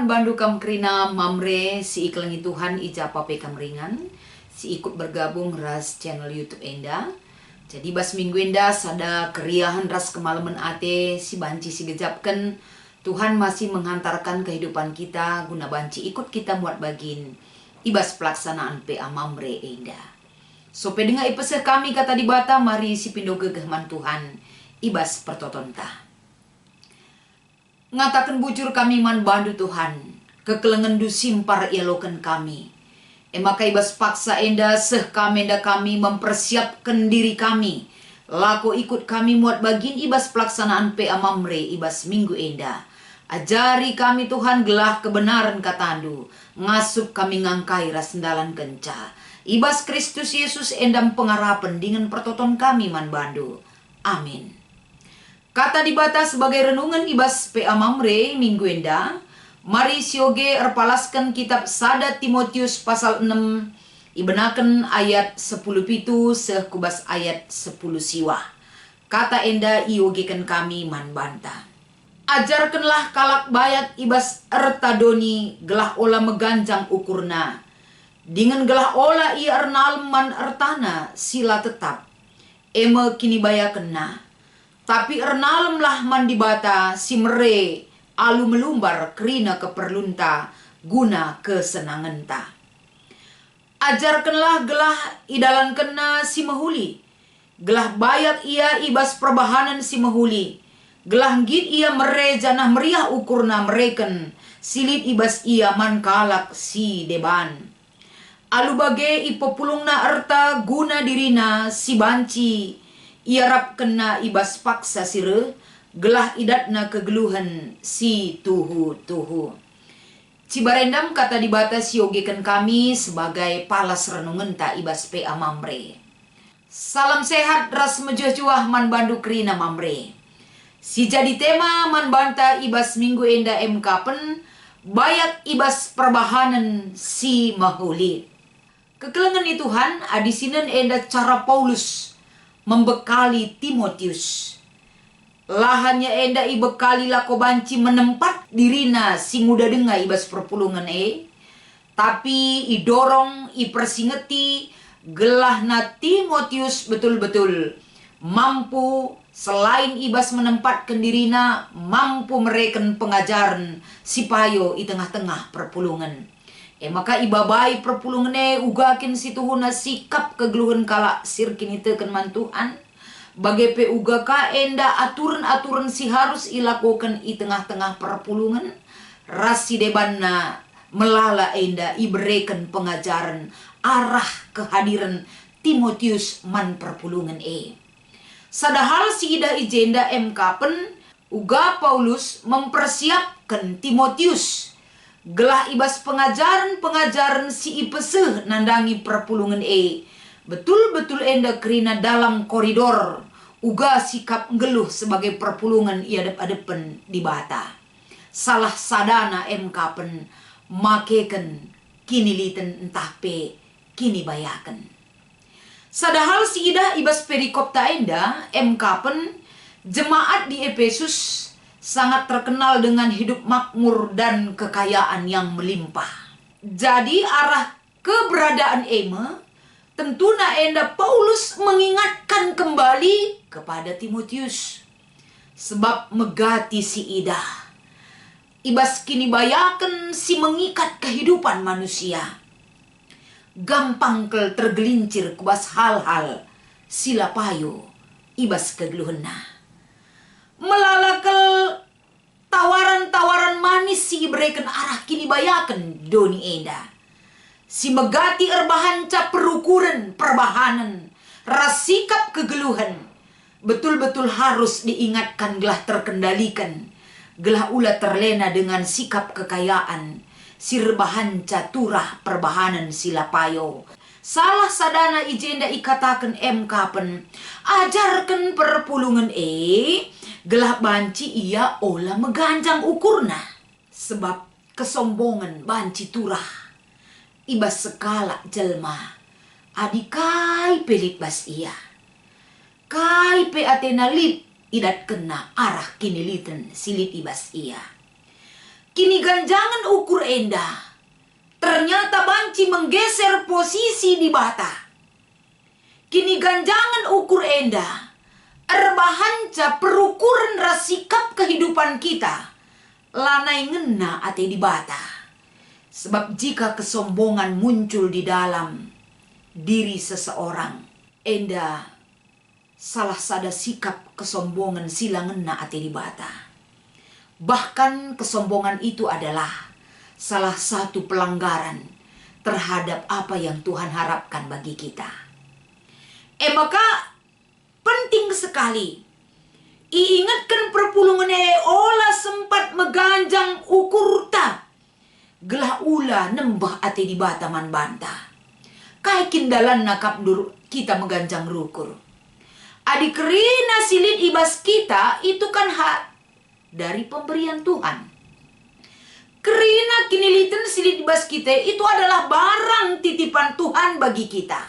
man bandu kam krina mamre si iklangi Tuhan ija pape kam ringan si ikut bergabung ras channel YouTube Enda. Jadi bas minggu Enda sada keriahan ras kemalaman ate si banci si gejapkan Tuhan masih menghantarkan kehidupan kita guna banci ikut kita muat bagin ibas pelaksanaan PA mamre Enda. So pedenga ipeseh kami kata di bata mari si pindo gegehman Tuhan ibas pertotonta. Ngatakan bujur kami man bandu Tuhan, kekelengan du simpar ialokan kami. Maka ibas paksa enda seh kamenda kami mempersiapkan diri kami. Lako ikut kami muat bagin ibas pelaksanaan PA mamre ibas minggu enda. Ajari kami Tuhan gelah kebenaran katandu. Ngasup kami ngangkai rasendalan kenca. Ibas Kristus Yesus endam pengarapan dengan pertoton kami man bandu. Amin. Kata di bata sebagai renungan ibas PA mamre minggu enda. Mari sioge erpalaskan kitab Sada Timotius pasal 6. Ibenaken ayat 10 pitu seh kubas ayat 10 siwa. Kata enda iogekan kami man banta. Ajarkanlah kalak bayat ibas ertadoni gelah ola meganjang ukurna. Dengan gelah ola ia ernal man ertana sila tetap. Eme kini bayakena. Tapi ernalemlah mandibata si mere alu melumbar kerina keperlunta guna kesenangenta. Ajarkanlah gelah idalan kena si mahuli. Gelah bayat ia ibas perbahanan si mahuli. Gelah git ia mere janah meriah ukurna mereken. Silit ibas ia man kalak si deban. Alu bage ipopulungna erta guna dirina si banci. Ia rap kena ibas paksa sire, gelah idatna kegeluhan si tuhu. Cibarendam kata di bata siogekan kami sebagai palas renungan ta ibas PA mamre. Salam sehat ras mejuah man bandu krina mamre. Si jadi tema man banta ibas minggu enda MK bayak ibas perbahanan si mahuli. Kekelengan ni Tuhan adisinan enda cara Paulus membekali Timotius. Lahannya enda ibekali lako banci menempat dirina si muda denga ibas perpulungan tapi idorong ipersingeti gelah na Timotius betul-betul mampu selain ibas menempatkan dirina mampu mereken pengajaran si payo i tengah-tengah perpulungan. Maka ibabai perpulungan ugakin si tuhuna sikap kegeluhan kala sirkin itu kenman Tuhan. Bagai pe uga ka enda aturan-aturan si harus ilakukan i tengah-tengah perpulungan. Rasi debanna melala enda iberikan pengajaran arah kehadiran Timotius man perpulungan Sadahal si ida ijenda MK uga Paulus mempersiapkan Timotius. Gelah ibas pengajaran si ipeseh nandangi perpulungan betul-betul enda kerina dalam koridor uga sikap ngeluh sebagai perpulungan iadep-adepen di bata. Salah sadana MK makeken kini liten entah pe kini bayaken. Sadahal si ida ibas perikop ta enda MK jemaat di Efesus sangat terkenal dengan hidup makmur dan kekayaan yang melimpah. Jadi arah keberadaan tentunya enda Paulus mengingatkan kembali kepada Timotius. Sebab megati si ida. Ibas kini bayakan si mengikat kehidupan manusia. Gampang kel tergelincir kubas hal-hal sila payo ibas kegeluhena. Melalakel tawaran-tawaran manis si iberikan arah kini bayakan doni enda. Si megati erbahanca perukuran perbahanan rasikap kegeluhan. Betul-betul harus diingatkan gelah terkendalikan. Gelah ula terlena dengan sikap kekayaan. Si rebahanca turah perbahanan sila payo. Salah sadana ijenda ikatakan MK ajarkan perpulungan gelah banci ia olah meganjang ukurna. Sebab kesombongan banci turah. Ibas sekala jelma. Adikai pelit bas ia. Kai pe atena lit idat kena arah kiniliten silit ibas ia. Kini ganjangan ukur enda, ternyata banci menggeser posisi di bata. Kini ganjangan ukur enda, erbahanca perukuran rasikap kehidupan kita, lanai ngena ate di bata. Sebab jika kesombongan muncul di dalam diri seseorang, enda salah sada sikap kesombongan sila ngena ate di bata. Bahkan kesombongan itu adalah salah satu pelanggaran terhadap apa yang Tuhan harapkan bagi kita. Maka penting sekali iingatkan perpulungan ola sempat meganjang ukur ta. Gelah ula nembah ate di bata man banta. Kai kindalan nakap dur kita meganjang rukur. Adik kerina silit ibas kita itu kan hak dari pemberian Tuhan. Kerina kinilitan silit ibas kita itu adalah barang titipan Tuhan bagi kita.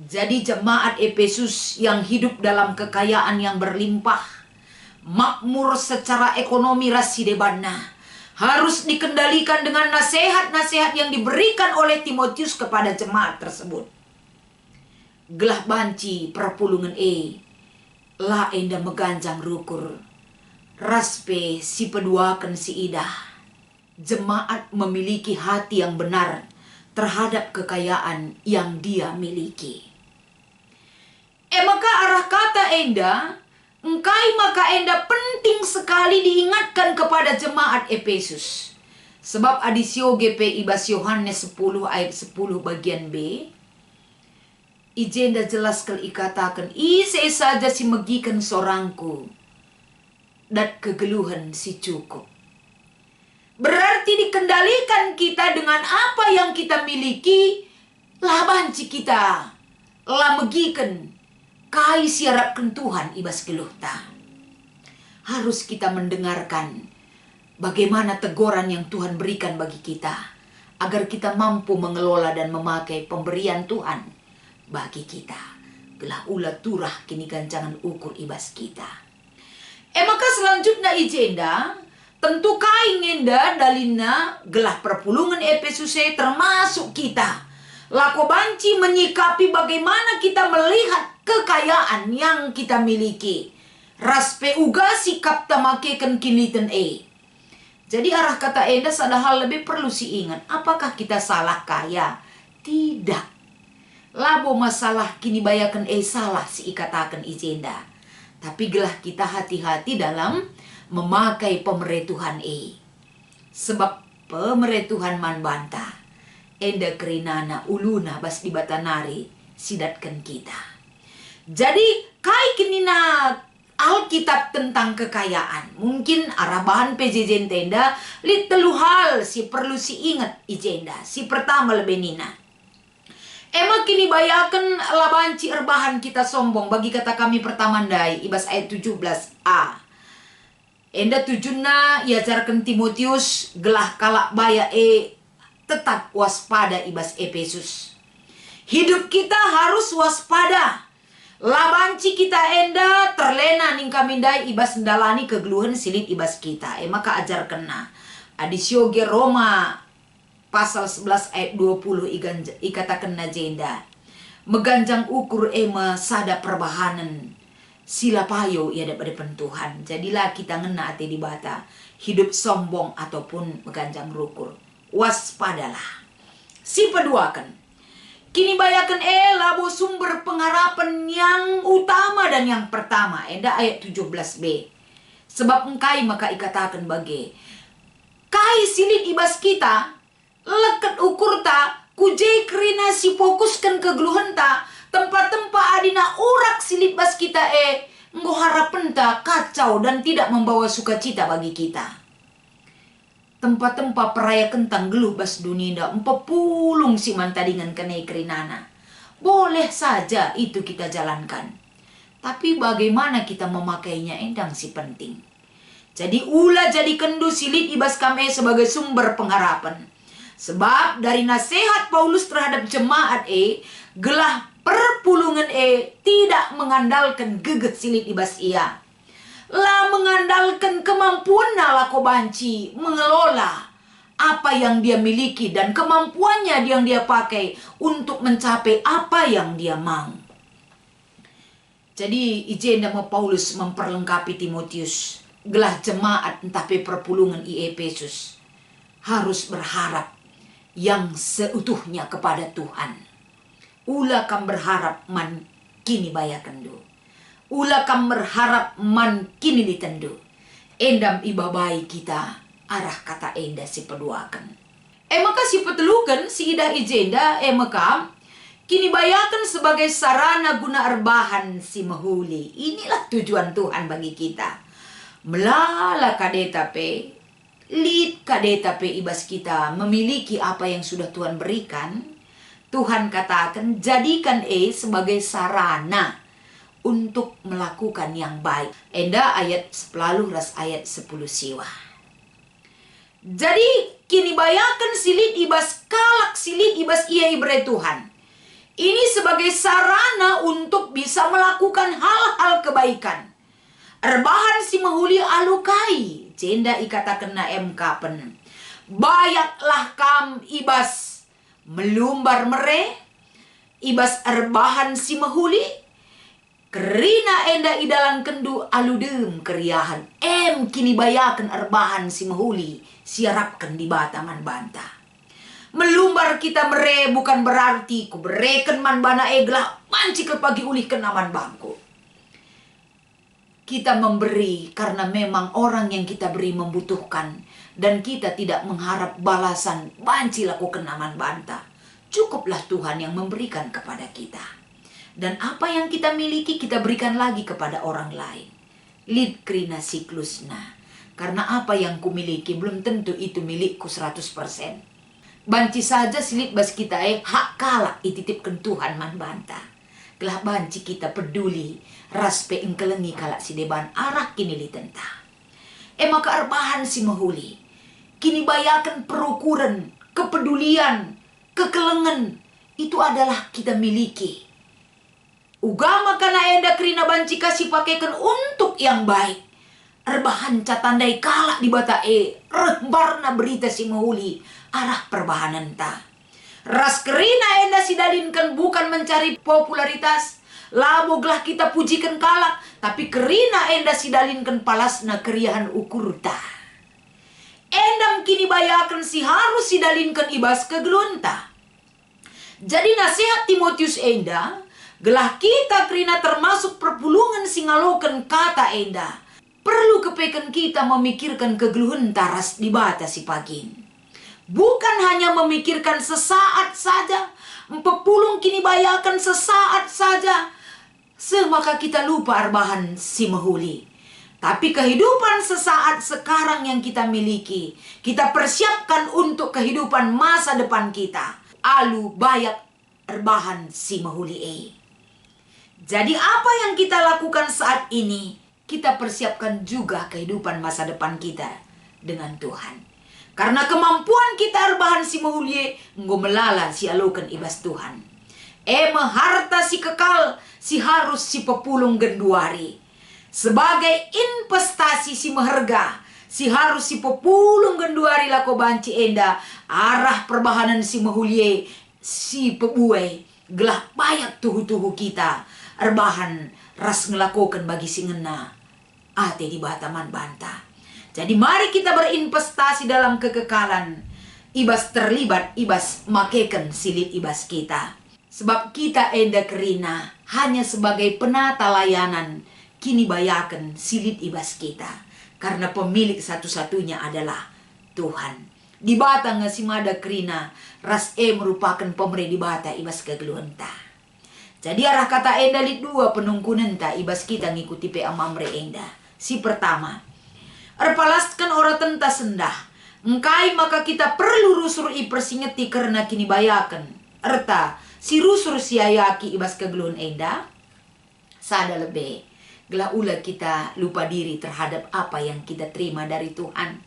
Jadi jemaat Efesus yang hidup dalam kekayaan yang berlimpah, makmur secara ekonomi rasidebana, harus dikendalikan dengan nasihat-nasihat yang diberikan oleh Timotius kepada jemaat tersebut. Gelah banci perpulungan la enda meganjang rukur. Raspe si peduakan si idah. Jemaat memiliki hati yang benar terhadap kekayaan yang dia miliki. Maka arah kata enda, engkai maka enda penting sekali diingatkan kepada jemaat Efesus. Sebab adisio GP ibas Yohanes 10 ayat 10 bagian B. Ijenda jelas kel ikatakan, ise saja si megikan sorangku. Dan kegeluhan si cukup. Berarti dikendalikan kita dengan apa yang kita miliki. Lah banci kita. Lah megikan. Kai siarapkan Tuhan ibas geluhta. Harus kita mendengarkan bagaimana teguran yang Tuhan berikan bagi kita. Agar kita mampu mengelola dan memakai pemberian Tuhan bagi kita. Gelah ulat turah kini ganjangan ukur ibas kita. Maka selanjutnya ijenda, tentu kai ngenda dalina gelah perpulungan Efesus termasuk kita. Lako banci menyikapi bagaimana kita melihat kekayaan yang kita miliki. Raspe uga sikap tamakekan kiniten Jadi arah kata enda sadahal lebih perlu si ingat. Apakah kita salah kaya? Tidak. Labo masalah kini bayakan salah si ikatakan ijenda. Tapi gelah kita hati-hati dalam memakai pemeretuhan Sebab pemeretuhan man banta. Enda kerinana uluna bas di batanari sidatkan kita. Jadi kai kinina Alkitab tentang kekayaan. Mungkin arabahan PJJ tenda li telu hal si perlu si ingat ijenda. Si pertama lebih nina. Emak kini bayakan labanci erbahan kita sombong bagi kata kami pertama ndai ibas ayat 17a. Enda tujuna iajarkan Timotius gelah kalak baya tetap waspada ibas Efesus. Hidup kita harus waspada. Labanci kita enda terlena ning kamindai ibas ndalani kegeluhan silit ibas kita. Maka ajar kena. Adisyoge Roma pasal 11 ayat 20 ikatakan najenda. Meganjang ukur sada perbahanan. Sila payo ia dapat pentuhan. Jadilah kita ngena ati di bata. Hidup sombong ataupun meganjang rukur. Waspadalah. Si peduakan. Kini bayakan labo sumber pengharapan yang utama dan yang pertama. Enda ayat 17b. Sebab engkai maka ikatakan bagi. Kai silit ibas kita. Leket ukur ta, kujai kerina si fokuskan kegeluhan ta, tempat-tempat adina urak silit bas kita nggo harapan ta kacau dan tidak membawa sukacita bagi kita. Tempat-tempat peraya kentang geluh bas dunia empepulung si mantadingan kenai kerinana. Boleh saja itu kita jalankan. Tapi bagaimana kita memakainya endang si penting. Jadi ulah jadi kendu silit ibas kami sebagai sumber pengharapan. Sebab dari nasihat Paulus terhadap jemaat gelah perpulungan tidak mengandalkan geget silit ibas ia. lah mengandalkan kemampuan lako banci mengelola apa yang dia miliki dan kemampuannya yang dia pakai untuk mencapai apa yang dia mau. Jadi izin nama Paulus memperlengkapi Timotius, gelah jemaat entah perpulungan Efesus harus berharap yang seutuhnya kepada Tuhan. Ula kam berharap man kini bayakan do. Ula kam berharap man kini ditendu. Endam ibabai kita arah kata enda si peduakan. Maka si petelukan si ida ijenda maka kini bayakan sebagai sarana guna erbahan si mahuli. Inilah tujuan Tuhan bagi kita. Melala kadeta pe, lid kadeta pe ibas kita memiliki apa yang sudah Tuhan berikan. Tuhan katakan jadikan sebagai sarana untuk melakukan yang baik. Enda ayat 10 ras ayat 10 siwa. Jadi kini bayakan silit ibas kalak silit ibas ia ibre Tuhan. Ini sebagai sarana untuk bisa melakukan hal-hal kebaikan. Erbahan si mahuli alukai. Jenda ikata kena MK pen. Bayaklah kam ibas melumbar mere. Ibas erbahan si mahuli. Kerina enda idalan kendu aludem keriahan. Kini bayakan erbahan si mahuli. Siarapkan di batangan bantah. Melumbar kita mere bukan berarti ku bereken man bana eglah manci ke pagi ulih kenaman bangku. Kita memberi karena memang orang yang kita beri membutuhkan dan kita tidak mengharap balasan banci laku kenaman bantah. Cukuplah Tuhan yang memberikan kepada kita. Dan apa yang kita miliki kita berikan lagi kepada orang lain. Lid krina siklusna. Karena apa yang kumiliki belum tentu itu milikku 100%. Banci saja silit bas kita hak kalak ititipkan Tuhan man banta. Kelah banci kita peduli raspe engkelengi kalak si deban arah kini litenta. Maka erbahan si mahuli. Kini bayakan perukuran, kepedulian, kekelengan. Itu adalah kita miliki. Ugama kana enda krina banci kasih pakaikan untuk yang baik. Erbahan catandai kalak di bata rembarna berita si mahuli arah perbahanan ta. Ras kerina enda sidalinkan bukan mencari popularitas. Laboglah kita pujikan kalak. Tapi kerina enda sidalinkan palasna keriahan ukur ta. Endam kini bayakan si harus sidalinkan ibas kegelunta. Jadi nasihat Timotius enda. Gelah kita kerina termasuk perpulungan singalokan kata enda. Perlu kepekan kita memikirkan kegeluhan taras di bata si pagin. Bukan hanya memikirkan sesaat saja. Pepulung kini bayakan sesaat saja. Semaka kita lupa arbahan si mahuli. Tapi kehidupan sesaat sekarang yang kita miliki. Kita persiapkan untuk kehidupan masa depan kita. Alu bayak arbahan si mahuli Jadi apa yang kita lakukan saat ini? Kita persiapkan juga kehidupan masa depan kita dengan Tuhan. Karena kemampuan kita arbahan si mahuli melala si alukan ibas Tuhan. Harta si kekal si harus si pepulung genduari. Sebagai investasi si meherga si harus si pepulung genduari lako banci enda arah perbahanan si mahuli si pebuai gelah banyak tuhu-tuhu kita arbahan ras ngelakukan bagi si ngena ate di bataman bantah. Jadi mari kita berinvestasi dalam kekekalan. Ibas terlibat, ibas makeken silit ibas kita. Sebab kita enda kerina hanya sebagai penata layanan. Kini bayakan silit ibas kita. Karena pemilik satu-satunya adalah Tuhan. Di bata ngasimada kerina ras merupakan pemerintah di bata ibas kegeluhenta. Jadi arah kata enda lit dua penungkunenta ibas kita ngikuti pe amamre enda. Si pertama, erpalaskan ora tenta sendah. Engkai maka kita perlu rusur persingeti karena kini bayakan. Erta, si rusur siayaki ibas kegelun enda. Sada lebih. Gelah ula kita lupa diri terhadap apa yang kita terima dari Tuhan.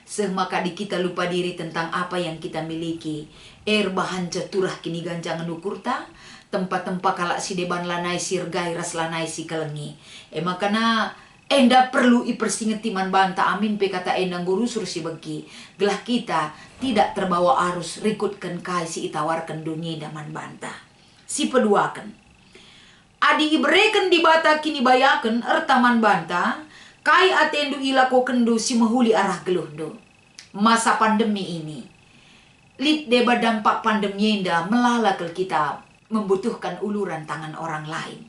Semaka di kita lupa diri tentang apa yang kita miliki. Bahan caturah kini ganjangan ukurta. Tempat-tempat kalak si deban lanai sirgai ras lanai si kelengi. Makana Enda perlu ipersingeti man banta amin pe kata enda ngurusur si begi. Gelah kita tidak terbawa arus rikutkan kai si itawarkan dunia daman banta. Si peduakan. Adi ibereken di bata kini bayaken ertaman banta. Kai atendu ilako kendu si mahuli arah geluhdo. Masa pandemi ini. Lid deba dampak pandemi enda melalakal kita membutuhkan uluran tangan orang lain.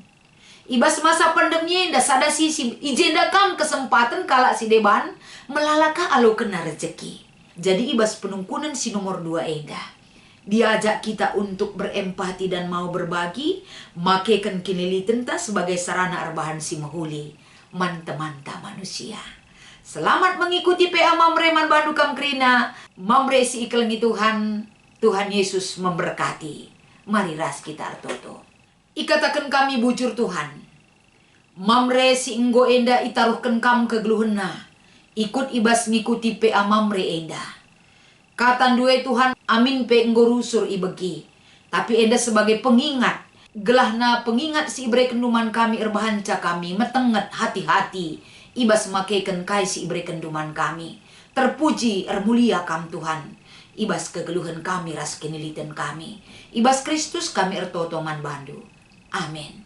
Ibas masa pandemi enda sada sisi ijenda kam kesempatan kala si deban melalaka alo kena rezeki. Jadi ibas penungkunan si nomor 2 enda. Diajak kita untuk berempati dan mau berbagi, makekan kinili tenta sebagai sarana arbahan si mahuli, manta-manta manusia. Selamat mengikuti PA Mamre man bandukam krina, Mamre si iklengi Tuhan, Tuhan Yesus memberkati. Mari ras kita artoto. Ikatakan kami bujur Tuhan. Mamre si enggo enda itaruhkan kam ke geluhena. Ikut ibas ngikuti PA Mamre enda. Katan dua Tuhan amin pe enggo rusur ibegi. Tapi enda sebagai pengingat. Gelahna pengingat si ibre kenduman kami erbahanca kami. Metenget hati-hati. Ibas makekan kai si ibre kenduman kami. Terpuji ermulia kam Tuhan. Ibas kegeluhan kami ras kenilitan kami. Ibas Kristus kami ertotoman bandu. Amin.